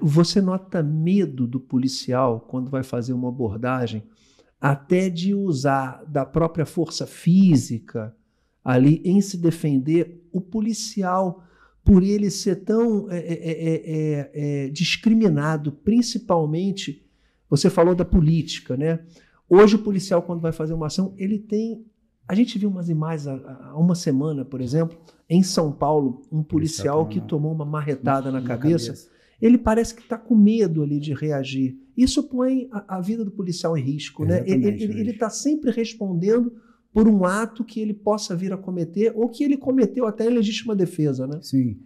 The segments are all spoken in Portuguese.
Você nota medo do policial quando vai fazer uma abordagem, até de usar da própria força física ali em se defender? O policial, por ele ser tão discriminado, principalmente, você falou da política, né? Hoje o policial, quando vai fazer uma ação, ele tem... A gente viu umas imagens há uma semana, por exemplo, em São Paulo, um policial que tomou uma marretada na cabeça. Ele parece que está com medo ali de reagir. Isso põe a vida do policial em risco, né? Ele está sempre respondendo por um ato que ele possa vir a cometer ou que ele cometeu até em legítima defesa, né? Sim.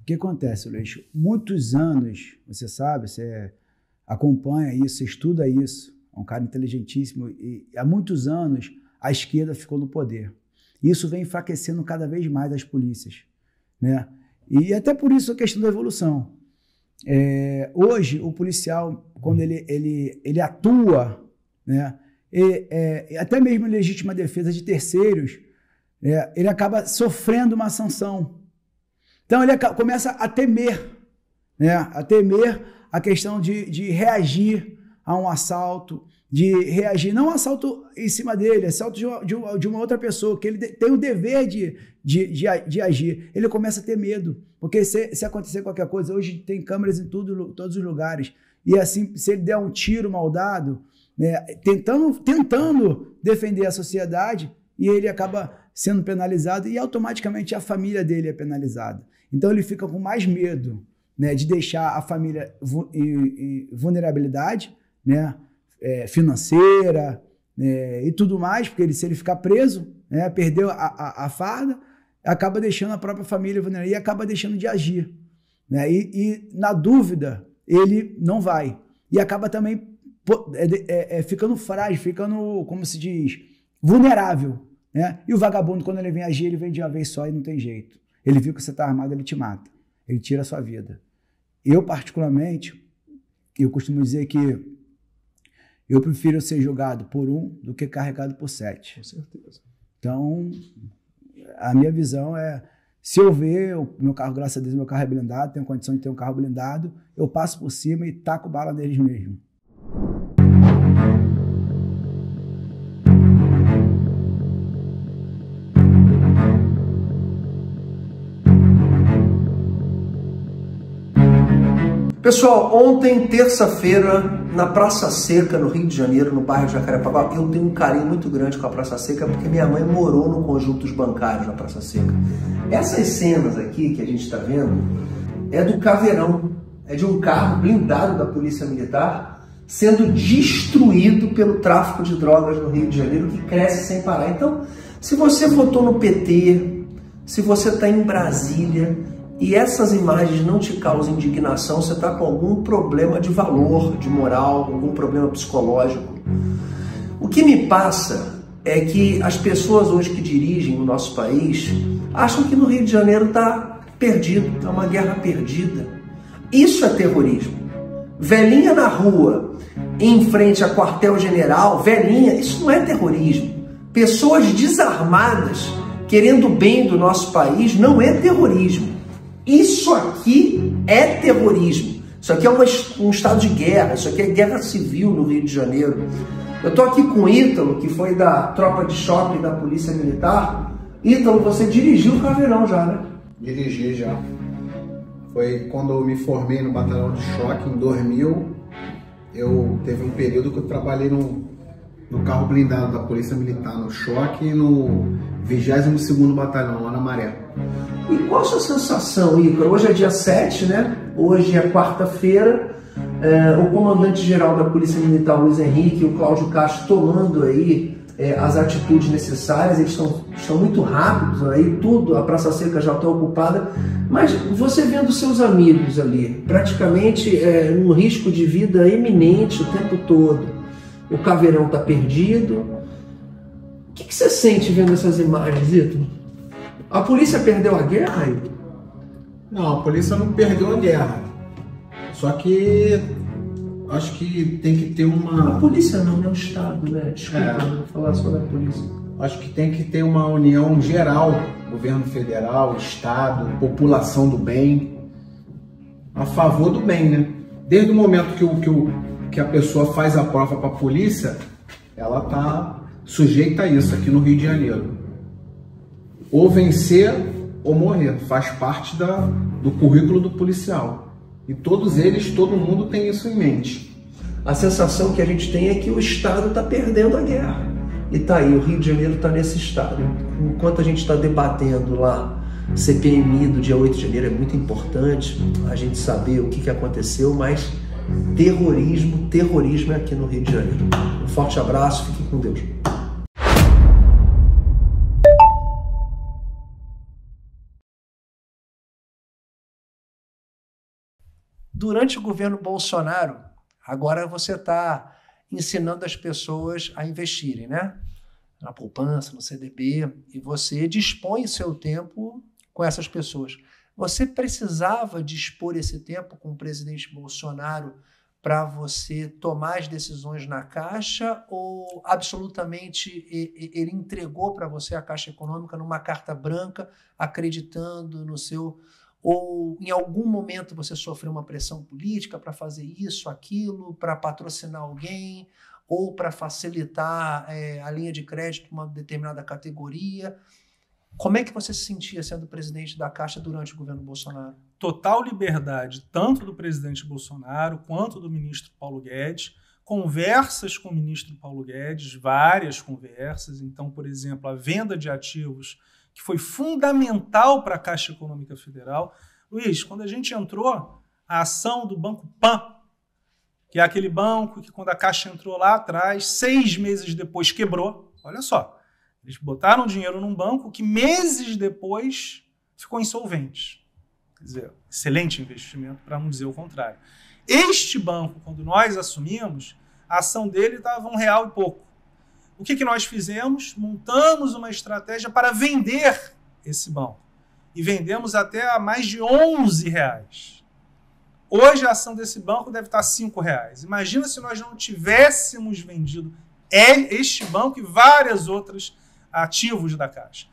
O que acontece, Luiz? Muitos anos, você sabe, você acompanha isso, você estuda isso, é um cara inteligentíssimo, e há muitos anos a esquerda ficou no poder. Isso vem enfraquecendo cada vez mais as polícias, né? E até por isso a questão da evolução. Hoje, o policial, quando ele atua, né, até mesmo em legítima defesa de terceiros, ele acaba sofrendo uma sanção. Então, ele começa a temer, né, a questão de reagir a um assalto, de reagir, não um assalto em cima dele, assalto de uma outra pessoa, que ele tem o dever de agir. Ele começa a ter medo, porque se acontecer qualquer coisa, hoje tem câmeras em todos os lugares, e assim, se ele der um tiro mal dado, né, tentando defender a sociedade, e ele acaba sendo penalizado, e automaticamente a família dele é penalizada. Então ele fica com mais medo, né, de deixar a família em vulnerabilidade, né, financeira, e tudo mais, porque se ele ficar preso, né, perdeu a farda, acaba deixando a própria família vulnerável e acaba deixando de agir, né, e na dúvida ele não vai, e acaba também ficando frágil, ficando, como se diz, vulnerável, né? E o vagabundo, quando ele vem agir, ele vem de uma vez só e não tem jeito. Ele viu que você está armado, ele te mata, ele tira a sua vida. Eu, particularmente, eu costumo dizer que eu prefiro ser julgado por 1 do que carregado por 7. Com certeza. Então, a minha visão é, se eu ver o meu carro, graças a Deus, meu carro é blindado, tenho condição de ter um carro blindado, eu passo por cima e taco bala neles mesmo. Pessoal, ontem, terça-feira, na Praça Seca, no Rio de Janeiro, no bairro de Jacarepaguá, eu tenho um carinho muito grande com a Praça Seca, porque minha mãe morou no conjunto dos bancários na Praça Seca. Essas cenas aqui que a gente está vendo é do Caveirão, é de um carro blindado da Polícia Militar sendo destruído pelo tráfico de drogas no Rio de Janeiro, que cresce sem parar. Então, se você votou no PT, se você está em Brasília, e essas imagens não te causam indignação, você está com algum problema de valor, de moral, algum problema psicológico. O que me passa é que as pessoas hoje que dirigem o nosso país acham que no Rio de Janeiro está perdido, é uma guerra perdida. Isso é terrorismo. Velhinha na rua, em frente a quartel-general, velhinha, isso não é terrorismo. Pessoas desarmadas, querendo o bem do nosso país, não é terrorismo. Isso aqui é terrorismo. Isso aqui é um estado de guerra. Isso aqui é guerra civil no Rio de Janeiro. Eu estou aqui com o Ítalo, que foi da tropa de choque da Polícia Militar. Ítalo, você dirigiu o Caveirão já, né? Dirigi já. Foi quando eu me formei no batalhão de choque, em 2000. Teve um período que eu trabalhei no carro blindado da Polícia Militar, no choque, e no 22º Batalhão, lá na Maré. E qual a sua sensação, Ícaro? Hoje é dia 7, né? Hoje é quarta-feira. O comandante-geral da Polícia Militar, Luiz Henrique, e o Cláudio Castro tomando aí as atitudes necessárias. Eles estão muito rápidos aí, tudo, a Praça Seca já está ocupada. Mas você vendo seus amigos ali, praticamente um risco de vida eminente o tempo todo. O Caveirão está perdido. O que você sente vendo essas imagens, Ítalo? A polícia perdeu a guerra, aí? Não, a polícia não perdeu a guerra. Só que acho que tem que ter uma... A polícia não, é o Estado, né? Desculpa, não vou falar só da polícia. Acho que tem que ter uma união geral, governo federal, Estado, população do bem. a favor do bem, né? Desde o momento que a pessoa faz a prova para a polícia, ela está sujeita a isso aqui no Rio de Janeiro. Ou vencer ou morrer, faz parte do currículo do policial. E todos eles, todo mundo tem isso em mente. A sensação que a gente tem é que o Estado está perdendo a guerra. E tá aí, o Rio de Janeiro está nesse estado. Enquanto a gente está debatendo lá CPMI do dia 8 de janeiro, é muito importante a gente saber o que aconteceu, mas terrorismo é aqui no Rio de Janeiro. Um forte abraço, fique com Deus. Durante o governo Bolsonaro, agora você está ensinando as pessoas a investirem, né? Na poupança, no CDB, e você dispõe o seu tempo com essas pessoas. Você precisava dispor esse tempo com o presidente Bolsonaro para você tomar as decisões na Caixa, ou absolutamente ele entregou para você a Caixa Econômica numa carta branca, acreditando no seu... Ou em algum momento você sofreu uma pressão política para fazer isso, aquilo, para patrocinar alguém, ou para facilitar a linha de crédito de uma determinada categoria? Como é que você se sentia sendo presidente da Caixa durante o governo Bolsonaro? Total liberdade, tanto do presidente Bolsonaro quanto do ministro Paulo Guedes. Conversas com o ministro Paulo Guedes, várias conversas. Então, por exemplo, a venda de ativos, que foi fundamental para a Caixa Econômica Federal. Luiz, quando a gente entrou, a ação do Banco Pan, que é aquele banco que, quando a Caixa entrou lá atrás, 6 meses depois quebrou. Olha só, eles botaram dinheiro num banco que meses depois ficou insolvente. Quer dizer, excelente investimento, para não dizer o contrário. Este banco, quando nós assumimos, a ação dele estava R$1 e pouco. O que nós fizemos? Montamos uma estratégia para vender esse banco. E vendemos até a mais de R$11. Hoje a ação desse banco deve estar R$5. Imagina se nós não tivéssemos vendido este banco e vários outros ativos da Caixa,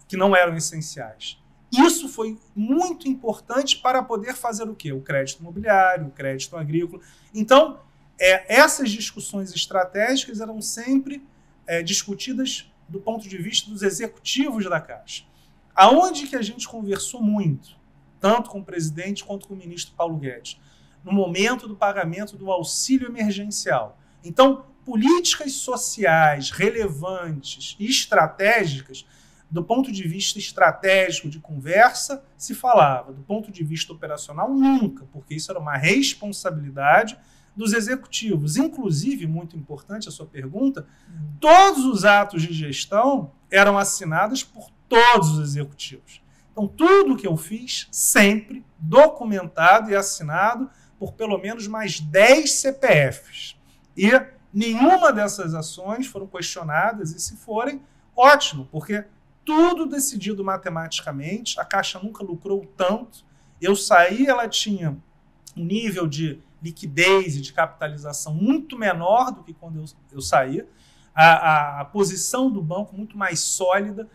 que não eram essenciais. Isso foi muito importante para poder fazer o quê? O crédito imobiliário, o crédito agrícola. Então, essas discussões estratégicas eram sempre discutidas do ponto de vista dos executivos da Caixa. Aonde que a gente conversou muito, tanto com o presidente quanto com o ministro Paulo Guedes, no momento do pagamento do auxílio emergencial. Então, políticas sociais relevantes e estratégicas, do ponto de vista estratégico de conversa, se falava. Do ponto de vista operacional, nunca, porque isso era uma responsabilidade dos executivos. Inclusive, muito importante a sua pergunta, todos os atos de gestão eram assinados por todos os executivos. Então, tudo que eu fiz, sempre documentado e assinado por pelo menos mais 10 CPFs. E nenhuma dessas ações foram questionadas, e se forem, ótimo, porque tudo decidido matematicamente, a Caixa nunca lucrou tanto. Eu saí, ela tinha um nível de liquidez e de capitalização muito menor do que quando eu saí. A posição do banco muito mais sólida.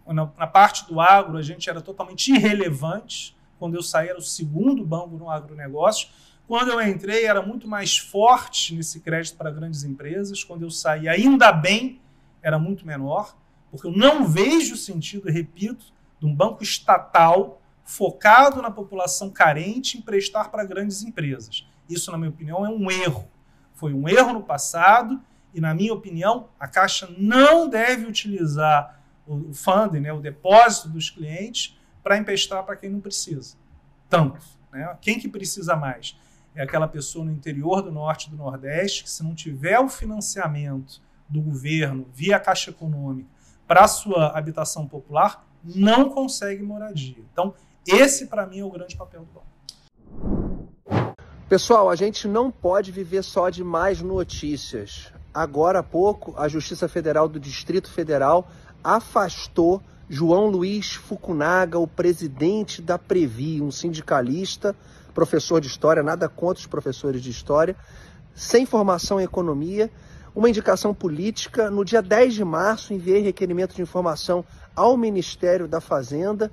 Na parte do agro, a gente era totalmente irrelevante. Quando eu saí, era o segundo banco no agronegócio. Quando eu entrei, era muito mais forte nesse crédito para grandes empresas. Quando eu saí, ainda bem, era muito menor. Porque eu não vejo sentido, repito, de um banco estatal focado na população carente em prestar para grandes empresas. Isso, na minha opinião, é um erro. Foi um erro no passado e, na minha opinião, a Caixa não deve utilizar o funding, né, o depósito dos clientes, para emprestar para quem não precisa. Tanto. Né? Quem que precisa mais? É aquela pessoa no interior do Norte e do Nordeste que, se não tiver o financiamento do governo via Caixa Econômica para a sua habitação popular, não consegue moradia. Então, esse, para mim, é o grande papel do banco. Pessoal, a gente não pode viver só de mais notícias. Agora há pouco, a Justiça Federal do Distrito Federal afastou João Luiz Fukunaga, o presidente da Previ, um sindicalista, professor de História, nada contra os professores de História, sem formação em Economia, uma indicação política. No dia 10 de março, enviei requerimento de informação ao Ministério da Fazenda,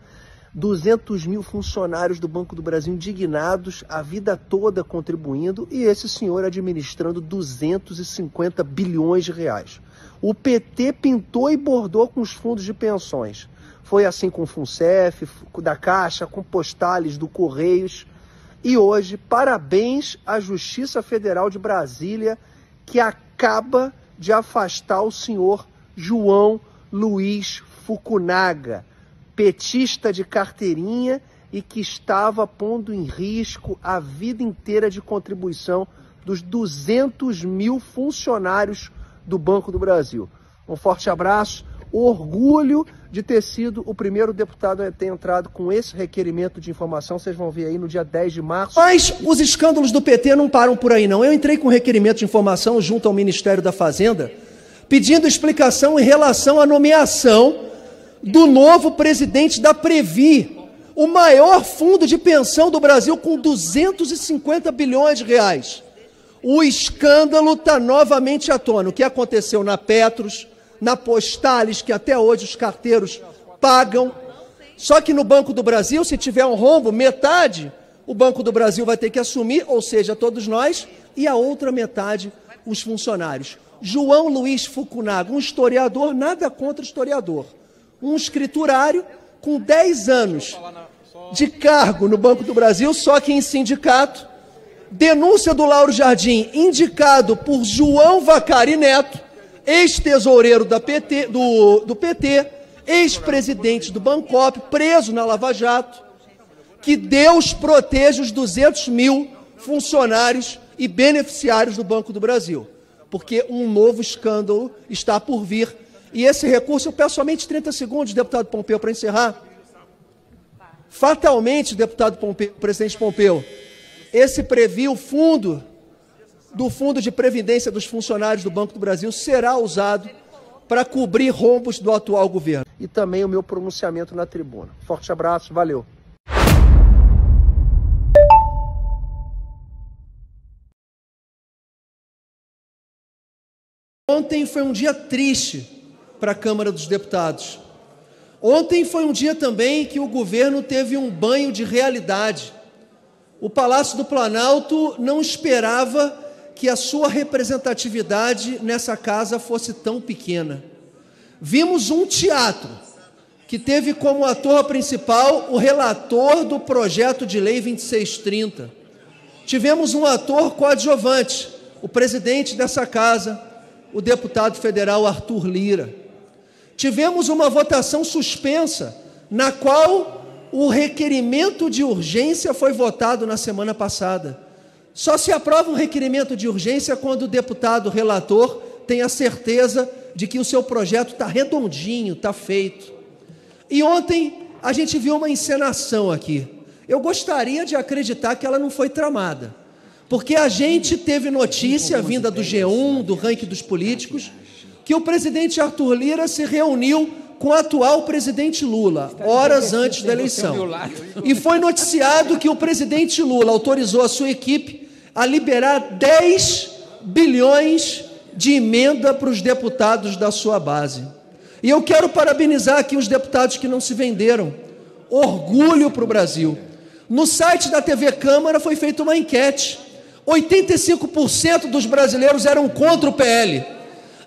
200 mil funcionários do Banco do Brasil indignados, a vida toda contribuindo, e esse senhor administrando 250 bilhões de reais. O PT pintou e bordou com os fundos de pensões. Foi assim com o FUNCEF, da Caixa, com Postales, do Correios. E hoje, parabéns à Justiça Federal de Brasília, que acaba de afastar o senhor João Luiz Fukunaga, petista de carteirinha e que estava pondo em risco a vida inteira de contribuição dos 200 mil funcionários do Banco do Brasil. Um forte abraço, orgulho de ter sido o primeiro deputado a ter entrado com esse requerimento de informação, vocês vão ver aí no dia 10 de março. Mas os escândalos do PT não param por aí não. Eu entrei com requerimento de informação junto ao Ministério da Fazenda, pedindo explicação em relação à nomeação do novo presidente da Previ, o maior fundo de pensão do Brasil com 250 bilhões de reais. O escândalo está novamente à tona. O que aconteceu na Petros, na Postales, que até hoje os carteiros pagam. Só que no Banco do Brasil, se tiver um rombo, metade o Banco do Brasil vai ter que assumir, ou seja, todos nós, e a outra metade, os funcionários. João Luiz Fukunaga, um historiador, nada contra o historiador, um escriturário com 10 anos de cargo no Banco do Brasil, só que em sindicato. Denúncia do Lauro Jardim, indicado por João Vacari Neto, ex-tesoureiro do PT, ex-presidente do Bancop, preso na Lava Jato. Que Deus proteja os 200 mil funcionários e beneficiários do Banco do Brasil, porque um novo escândalo está por vir. E esse recurso, eu peço somente 30 segundos, deputado Pompeu, para encerrar. Fatalmente, deputado Pompeu, presidente Pompeu, esse Previ, o fundo de previdência dos funcionários do Banco do Brasil, será usado para cobrir rombos do atual governo. E também o meu pronunciamento na tribuna. Forte abraço, valeu. Ontem foi um dia triste para a Câmara dos Deputados. Ontem foi um dia também que o governo teve um banho de realidade. O Palácio do Planalto não esperava que a sua representatividade nessa casa fosse tão pequena. Vimos um teatro que teve como ator principal o relator do projeto de lei 2630. Tivemos um ator coadjuvante, o presidente dessa casa, o deputado federal Arthur Lira. Tivemos uma votação suspensa, na qual o requerimento de urgência foi votado na semana passada. Só se aprova um requerimento de urgência quando o deputado relator tem a certeza de que o seu projeto está redondinho, está feito. E ontem a gente viu uma encenação aqui. Eu gostaria de acreditar que ela não foi tramada, porque a gente teve notícia vinda do G1, do ranking dos políticos, que o presidente Arthur Lira se reuniu com o atual presidente Lula, horas antes da eleição. E foi noticiado que o presidente Lula autorizou a sua equipe a liberar 10 bilhões de emenda para os deputados da sua base. E eu quero parabenizar aqui os deputados que não se venderam. Orgulho para o Brasil. No site da TV Câmara foi feita uma enquete. 85% dos brasileiros eram contra o PL.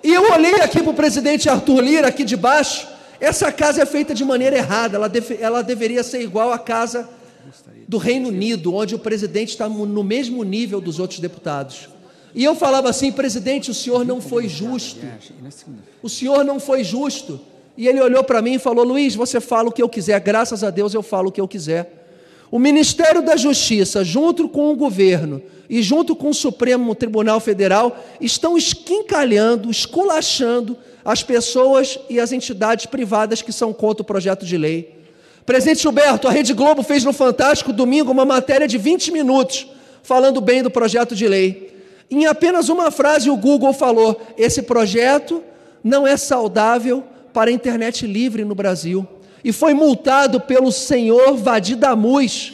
E eu olhei aqui para o presidente Arthur Lira, aqui de baixo. Essa casa é feita de maneira errada. Ela deveria ser igual à casa do Reino Unido, onde o presidente está no mesmo nível dos outros deputados. E eu falava assim: presidente, o senhor não foi justo. O senhor não foi justo. E ele olhou para mim e falou: Luiz, você fala o que eu quiser. Graças a Deus eu falo o que eu quiser. O Ministério da Justiça, junto com o governo e junto com o Supremo Tribunal Federal, estão esquincalhando, esculachando as pessoas e as entidades privadas que são contra o projeto de lei. Presidente Gilberto, a Rede Globo fez no Fantástico domingo uma matéria de 20 minutos falando bem do projeto de lei. Em apenas uma frase o Google falou: esse projeto não é saudável para a internet livre no Brasil. E foi multado pelo senhor Vadir Damus,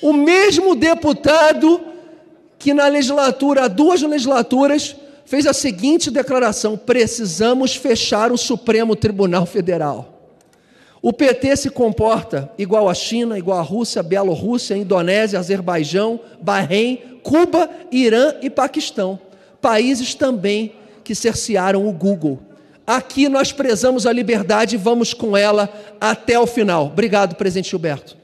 o mesmo deputado que na legislatura, há 2 legislaturas, fez a seguinte declaração: precisamos fechar o Supremo Tribunal Federal. O PT se comporta igual a China, igual a Rússia, Bielorrússia, Indonésia, Azerbaijão, Bahrein, Cuba, Irã e Paquistão. Países também que cercearam o Google. Aqui nós prezamos a liberdade e vamos com ela até o final. Obrigado, presidente Gilberto.